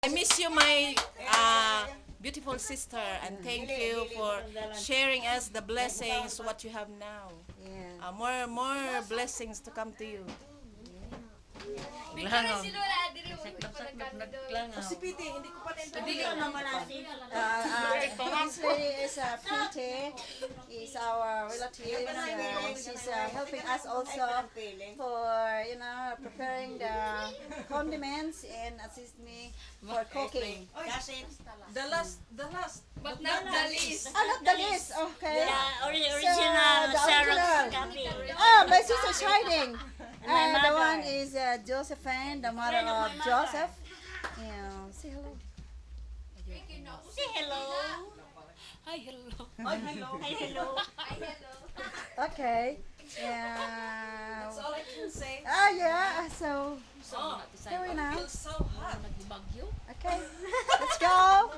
I miss you, my beautiful sister, and thank you for sharing us the blessings what you have now. Yeah. More blessings to come to you. Langaw. Si Piti, hindi ko pa rin Actually, is Pete is our relative. She's helping us also for preparing the condiments and assist me for cooking. The last. But not the least. Not the list. Okay. Original the Sarah's original. coffee. My sister's hiding. my The mother. one is Josephine, the mother of Joseph. Yeah. Say hello. Say hello. Hi, hello. Hi, hello. Okay. Yeah. That's all I can say. Yeah. So here we now. Feels so hot. Nagbagyo. Okay. Let's go.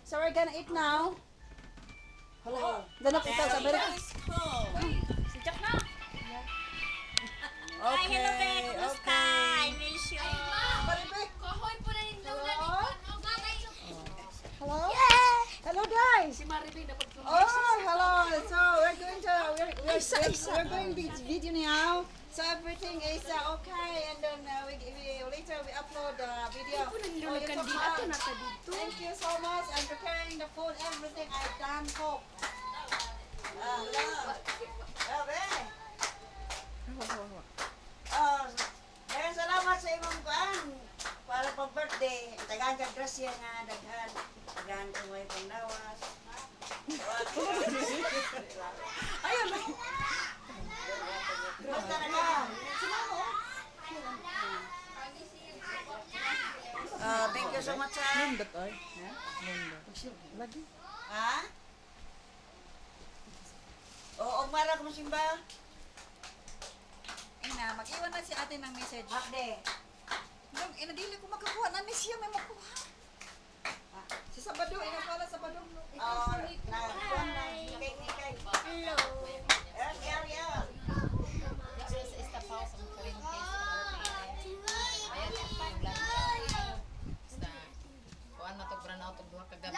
So we're gonna eat now. Hello. Then up ito sa Amerika. It's cold. Sejak na. Hi, Okay. hello, babe. Kumusta? I miss you. Kahoy po na yung nauna ni Hello. Hello guys. Si Maribel dapat po. Oh, hello. So we're going to we're going this video now. So everything is okay, and then we later we upload the video. Oh, you talk about. Thank you so much. I'm preparing the food. Everything I've done. Cook. Salamat sa imong kuan para pag birthday. Daghang kag grasya nga daghan. Daghan ko may panglawas. Ayun. Basta na ka. Thank you so much. Nindot ay. Lagi. Ha? Oo, mara ko simba. Ina, mag-iwan na si ate ng message. Hakde. Dong, inadili ko makakuha na miss siya may makuha. Si Sabado, ina pala Sabado. Oh, na kuan na ikay. Hello. Yeah. Kuan matog brana og duha ka gabi.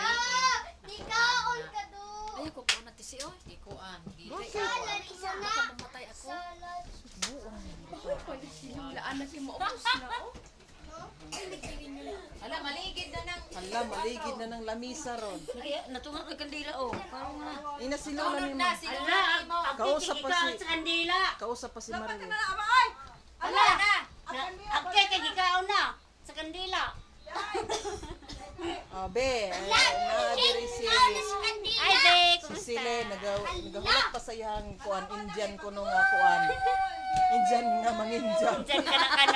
Ay ko po na tisi oy. Di kuan. Di ka mamatay ako. Laan na si mo ubos na oh. Ala maligid na nang. Hala, maligid na ng lamisa ron. Natungan ka kandila oh. Parang nga. Inasilulan ni mo. Ala, Kausap pa si- sa kandila. Kausap pa si Dapat Marie. na ama ay. Ala na. Agke kay gikaon na sa kandila. Be, na-diri si Ay, be, si kumusta? Sile nagahulat pa sa iyang kuan Indian kuno nga kuan. Indian nga mangindian. Diyan ka na